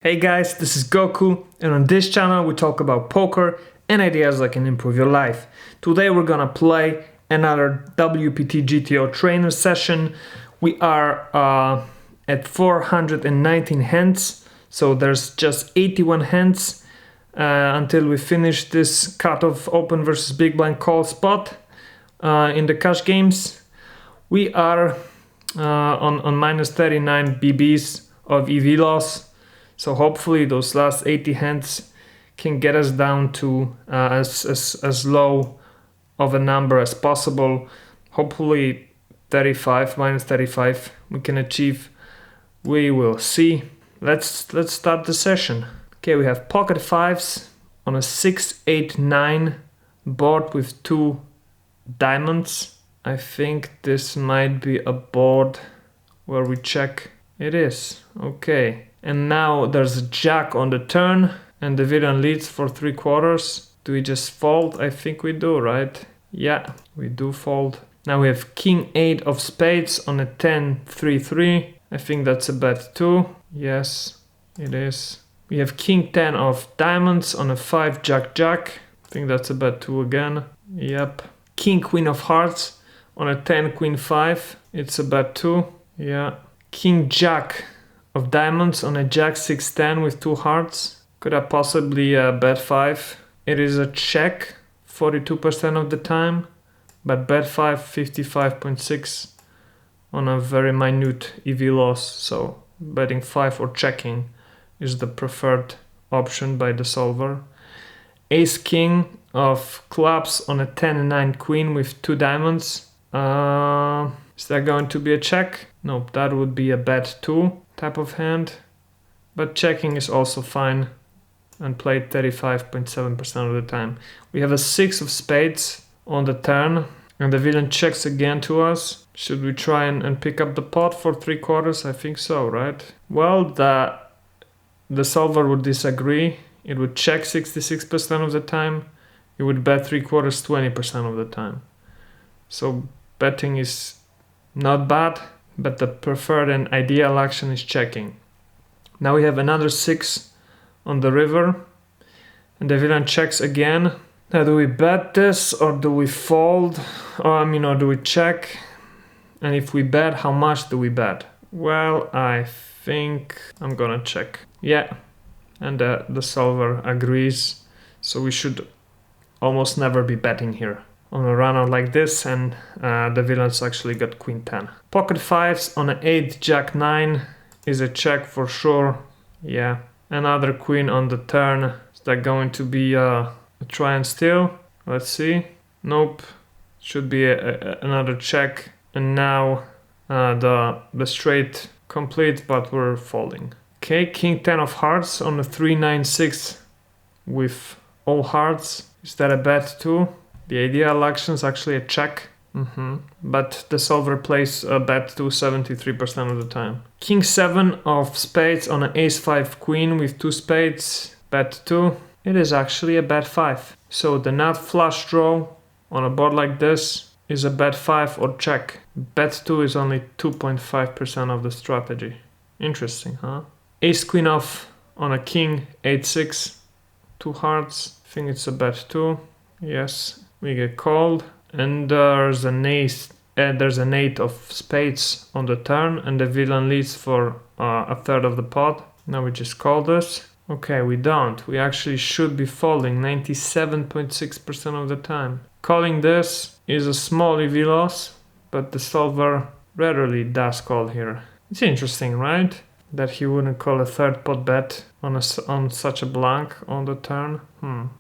Hey guys, this is Goku, and on this channel we talk about poker and ideas that can improve your life. Today we're gonna play another WPT GTO trainer session. We are at 419 hands, so there's just 81 hands until we finish this cut of open versus big blind call spot in the cash games. We are on minus 39 BBs of EV loss. So hopefully those last 80 hands can get us down to as low of a number as possible. Hopefully 35, minus 35 we can achieve. We will see. Let's start the session. Okay, we have pocket fives on a 6-8-9 board with two diamonds. I think this might be a board where we check. It is. Okay. And now there's a jack on the turn and the villain leads for 3/4. Do we just fold? I think we do, right? Yeah, we do fold. Now we have king 8 of spades on a 10-3-3. I think that's a bet too. Yes, it is. We have king 10 of diamonds on a 5 jack-jack. I think that's a bet too again. Yep. King queen of hearts on a 10 queen 5. It's a bet too. Yeah. King jack of diamonds on a jack 6-10 with two hearts. Could I possibly bet 5? It is a check 42% of the time, but bet 5 55.6 on a very minute EV loss. So betting 5 or checking is the preferred option by the solver. Ace king of clubs on a 10-9 queen with two diamonds. Is that going to be a check? Nope, that would be a bet 2 type of hand, but checking is also fine and played 35.7% of the time. We have a 6 of spades on the turn and the villain checks again to us. Should we try and pick up the pot for 3/4? I think so, right? Well, the solver would disagree. It would check 66% of the time. It would bet 3/4 20% of the time. So betting is not bad, but the preferred and ideal action is checking. Now we have another 6 on the river and the villain checks again. Now do we bet this or do we fold? Or do we check? And if we bet, how much do we bet? Well, I think I'm gonna check. Yeah, and the solver agrees. So we should almost never be betting here on a run out like this, and the villains actually got queen 10. Pocket fives on an 8 jack 9 is a check for sure. Yeah, another queen on the turn. Is that going to be a try and steal? Let's see. Nope, should be another check. And now the straight complete, but we're folding. Okay, king 10 of hearts on a 3-9-6 with all hearts. Is that a bet too? The ideal action is actually a check, but the solver plays a bet to 73% of the time. King 7 of spades on an ace 5 queen with two spades, bet 2. It is actually a bet 5. So the nut flush draw on a board like this is a bet 5 or check. Bet 2 is only 2.5% of the strategy. Interesting, huh? Ace queen off on a king 8-6, two hearts. I think it's a bet 2. Yes. We get called, and there's an ace. There's an 8 of spades on the turn, and the villain leads for a third of the pot. Now we just call this. Okay, we don't. We actually should be folding 97.6% of the time. Calling this is a small EV loss, but the solver rarely does call here. It's interesting, right? That he wouldn't call a third pot bet on such a blank on the turn.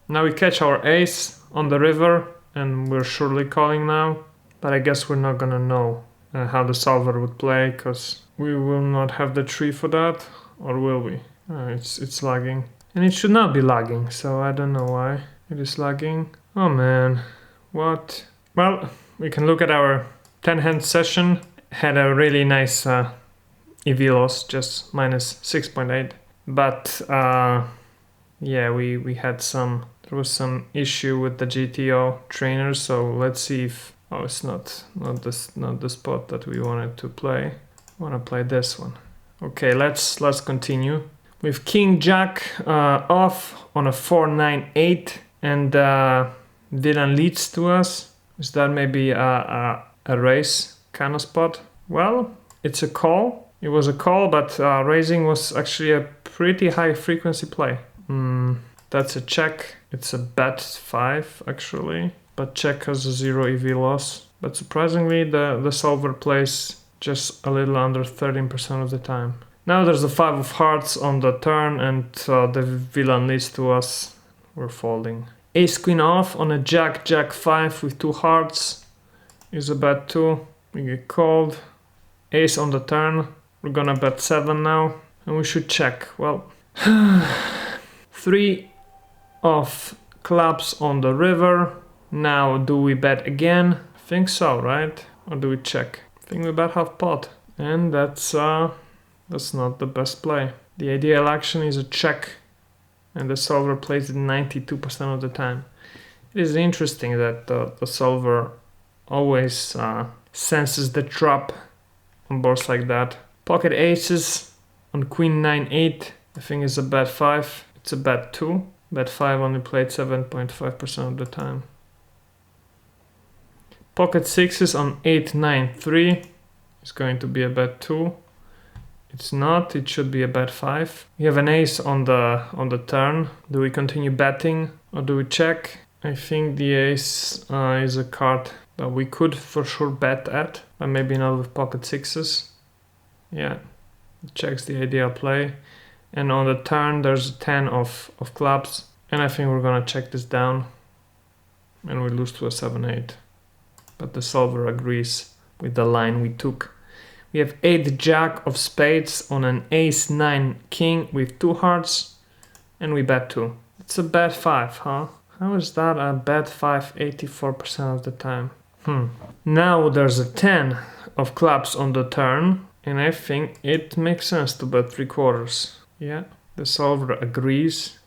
Now we catch our ace on the river and we're surely calling now, but I guess we're not gonna know how the solver would play because we will not have the tree for that, or will we? It's lagging, and it should not be lagging, so I don't know why it is lagging. Oh man, what? Well, we can look at our 10 hand session. Had a really nice EV loss, just minus 6.8, but yeah, we had there was some issue with the GTO trainer, so let's see if it's not the spot that we wanted to play. I want to play this one. Okay, let's continue. With king jack off on a 4-9-8 and villain leads to us. Is that maybe a raise kind of spot? Well, it's a call. It was a call, but raising was actually a pretty high frequency play. That's a check. It's a bet 5 actually, but check has a 0 EV loss. But surprisingly, the solver plays just a little under 13% of the time. Now there's a 5 of hearts on the turn and the villain leads to us. We're folding. Ace queen off on a jack 5 with 2 hearts is a bet 2. We get called. Ace on the turn. We're gonna bet 7 now and we should check. Well, 3 of clubs on the river. Now do we bet again? I think so, right? Or do we check? I think we bet half pot. And that's not the best play. The ideal action is a check and the solver plays it 92% of the time. It is interesting that the solver always senses the trap on boards like that. Pocket aces on queen 9-8 I think is a bet 5. It's a bet 2. Bet 5 only played 7.5% of the time. Pocket sixes on 8-9-3 is going to be a bet 2. It's not, it should be a bet 5. We have an ace on the turn. Do we continue betting or do we check? I think the ace is a card that we could for sure bet at, but maybe not with pocket sixes. Yeah, it checks the ideal play. And on the turn there's a 10 of clubs. And I think we're gonna check this down. And we lose to a 7-8. But the solver agrees with the line we took. We have 8 jack of spades on an ace 9 king with 2 hearts. And we bet 2. It's a bet 5, huh? How is that a bet 5 84% of the time? Now there's a 10 of clubs on the turn. And I think it makes sense to bet 3/4. Yeah, the solver agrees.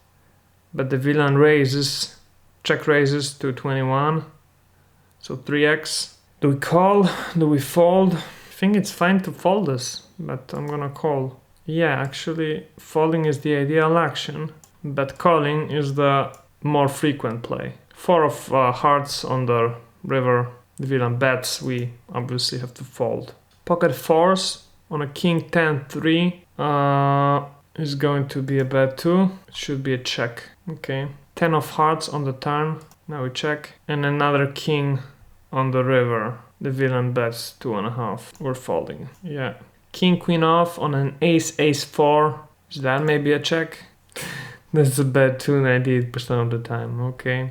But the villain raises, check raises to 21. So 3x. Do we call? Do we fold? I think it's fine to fold this, but I'm gonna call. Yeah, actually folding is the ideal action, but calling is the more frequent play. 4 of hearts on the river. The villain bets, we obviously have to fold. Pocket fours on a king 10-3 is going to be a bet 2. It should be a check. Okay. 10 of hearts on the turn. Now we check. And another king on the river. The villain bets 2.5. We're folding. Yeah. King queen off on an ace 4. Is that maybe a check? That's a bet 2 98% of the time. Okay.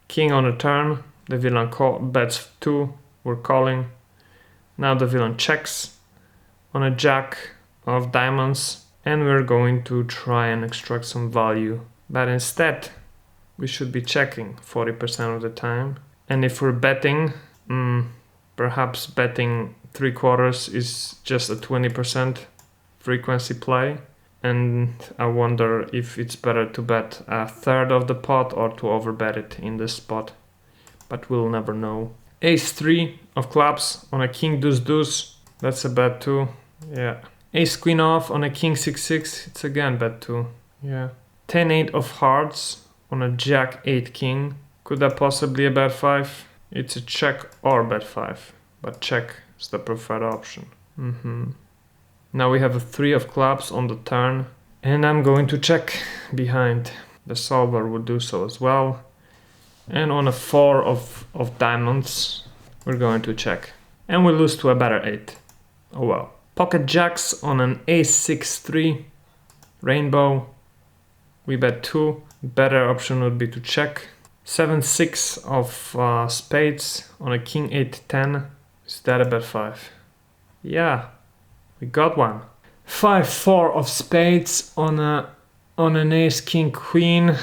King on the turn. The villain bets 2. We're calling. Now the villain checks on a jack of diamonds. And we're going to try and extract some value. But instead, we should be checking 40% of the time. And if we're betting, perhaps betting 3/4 is just a 20% frequency play. And I wonder if it's better to bet a third of the pot or to overbet it in this spot. But we'll never know. Ace 3 of clubs on a king deuce. That's a bet 2. Yeah. Ace queen off on a king 6-6. It's again bet 2. Yeah. 10-8 of hearts on a jack 8 king. Could that possibly a bet 5? It's a check or bet 5. But check is the preferred option. Now we have a 3 of clubs on the turn. And I'm going to check behind. The solver will do so as well. And on a 4 of diamonds, we're going to check. And we lose to a better 8. Oh well. Pocket jacks on an ace 6-3. Rainbow. We bet 2. Better option would be to check. 7-6 of spades on a king 8-10. Is that a bet 5? Yeah, we got one. 5-4 of spades on an ace king queen.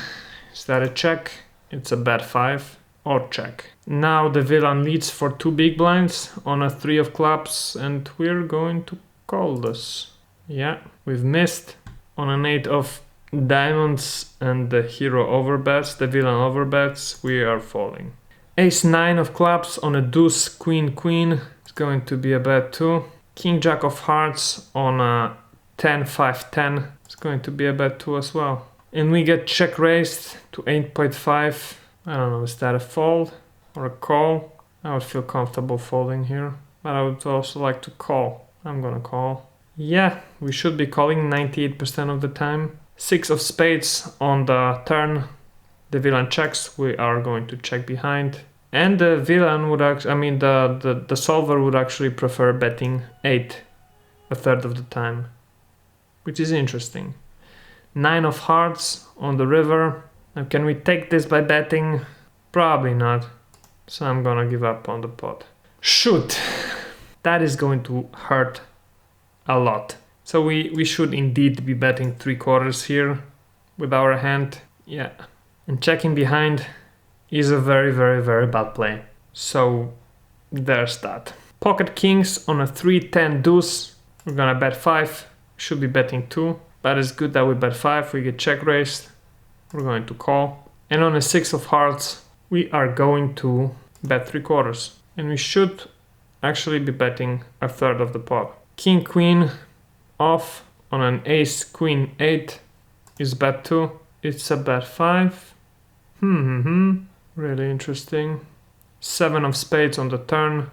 Is that a check? It's a bet 5 or check. Now the villain leads for 2 big blinds on a 3 of clubs and we're going to call this. Yeah, we've missed on an 8 of diamonds and the hero overbets, the villain overbets, we are falling. Ace 9 of clubs on a deuce queen queen is going to be a bet 2. King jack of hearts on a 10-5-10 It's going to be a bet 2 as well. And we get check raised to 8.5. I don't know, is that a fold or a call? I would feel comfortable folding here, but I would also like to call. I'm gonna call. Yeah, we should be calling 98% of the time. 6 of spades on the turn. The villain checks, we are going to check behind. And the villain would actually, I mean the solver would actually prefer betting 8 a third of the time, which is interesting. 9 of hearts on the river. Now can we take this by betting? Probably not. So I'm gonna give up on the pot. Shoot! That is going to hurt a lot. So we should indeed be betting 3/4 here with our hand. Yeah. And checking behind is a very, very, very bad play. So there's that. Pocket kings on a 3-10 deuce. We're gonna bet 5. Should be betting 2. But it's good that we bet 5. We get check raised. We're going to call. And on a 6 of hearts, we are going to bet 3/4. And we should actually be betting a third of the pot. King queen off on an ace queen 8 is bet 2. It's a bet 5. Really interesting. 7 of spades on the turn.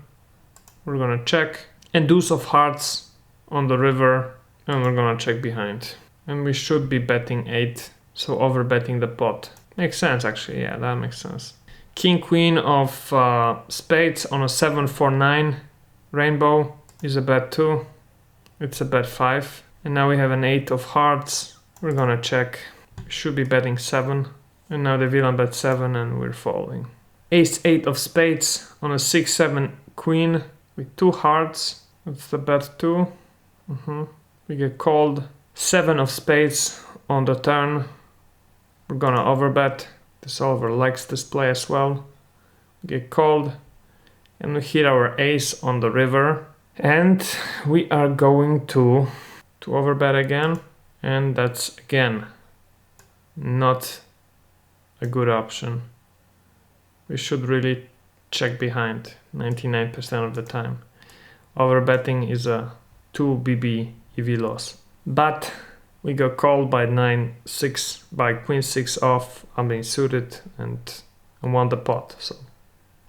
We're gonna check. And deuce of hearts on the river. And we're gonna check behind. And we should be betting 8. So over betting the pot. Makes sense actually, yeah, that makes sense. King queen of spades on a 7-4-9 rainbow is a bet 2. It's a bet 5. And now we have an 8 of hearts. We're gonna check. We should be betting 7. And now the villain bet 7 and we're folding. Ace 8 of spades on a 6-7 queen with 2 hearts. That's the bet 2. We get called. 7 of spades on the turn. We're gonna overbet. The solver likes this play as well. We get called. And we hit our ace on the river. And we are going to overbet again. And that's again not a good option. We should really check behind 99% of the time. Overbetting is a 2 BB EV loss. But we got called by 9-6, by queen 6 off, I'm being suited and won the pot. So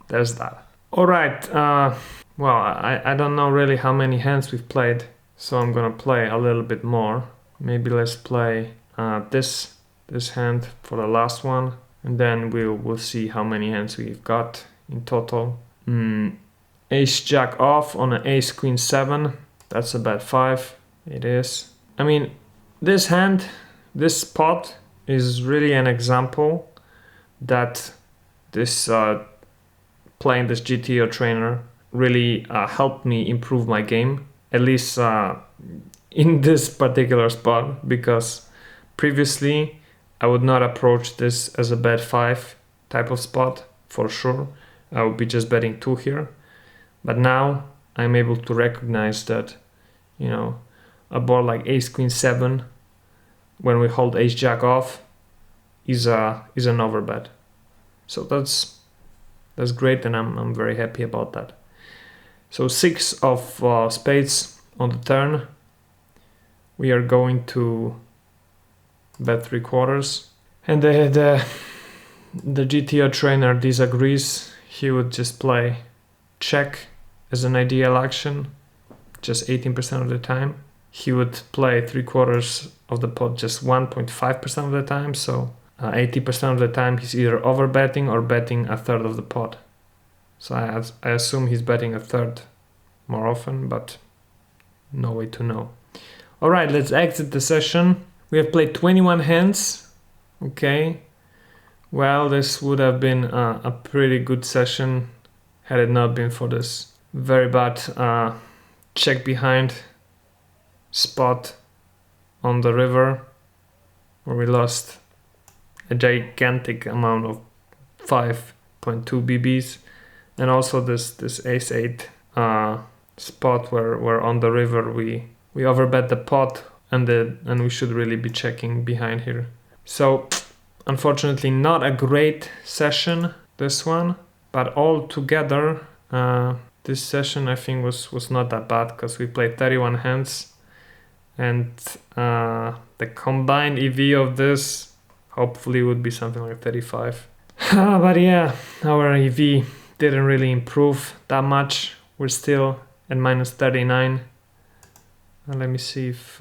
there's that. Alright, well, I don't know really how many hands we've played, so I'm gonna play a little bit more. Maybe let's play this hand for the last one, and then we'll see how many hands we've got in total. Ace jack off on an ace queen 7. That's a bet 5. It is. I mean, this hand, this pot is really an example that this playing this GTO trainer really helped me improve my game, at least in this particular spot, because previously I would not approach this as a bet 5 type of spot for sure. I would be just betting 2 here. But now I'm able to recognize that, you know, a board like ace queen 7, when we hold ace jack off, is an overbet. So that's great, and I'm very happy about that. So 6 of spades on the turn. We are going to bet 3/4, and the GTO trainer disagrees. He would just play check as an ideal action, just 18% of the time. He would play 3/4 of the pot just 1.5% of the time, so 80% of the time he's either overbetting or betting a third of the pot. So I assume he's betting a third more often, but no way to know. Alright, let's exit the session. We have played 21 hands. Okay, well, this would have been a pretty good session had it not been for this very bad check behind spot on the river, where we lost a gigantic amount of 5.2 BBs, and also this ace 8 spot where on the river we overbet the pot, and we should really be checking behind here. So unfortunately not a great session, this one, but all together this session I think was not that bad, because we played 31 hands, and the combined EV of this hopefully would be something like 35. But yeah, our EV didn't really improve that much. We're still at minus 39. Let me see if,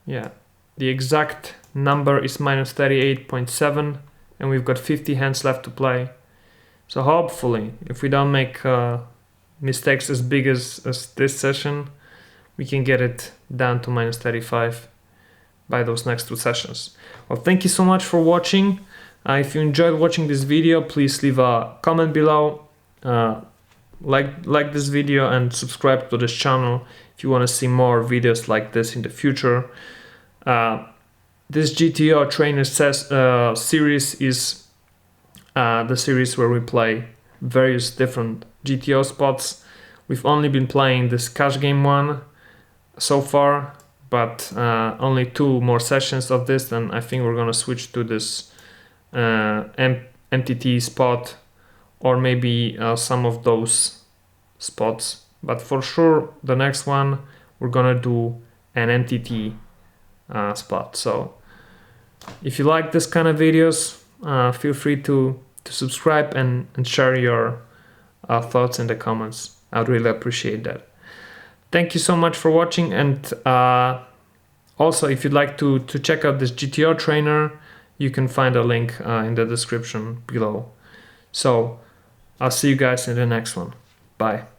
yeah, the exact number is minus 38.7 and we've got 50 hands left to play. So hopefully, if we don't make mistakes as big as this session, we can get it down to minus 35 by those next 2 sessions. Well, thank you so much for watching. If you enjoyed watching this video, please leave a comment below, like this video and subscribe to this channel if you want to see more videos like this in the future. This GTO trainer series is the series where we play various different GTO spots. We've only been playing this cash game one so far, but only 2 more sessions of this, then I think we're gonna switch to this MTT spot, or maybe some of those spots, but for sure the next one we're gonna do an MTT spot. So if you like this kind of videos, feel free to subscribe and share your thoughts in the comments. I'd really appreciate that. Thank you so much for watching, and also if you'd like to check out this GTO trainer, you can find a link in the description below. So I'll see you guys in the next one. Bye.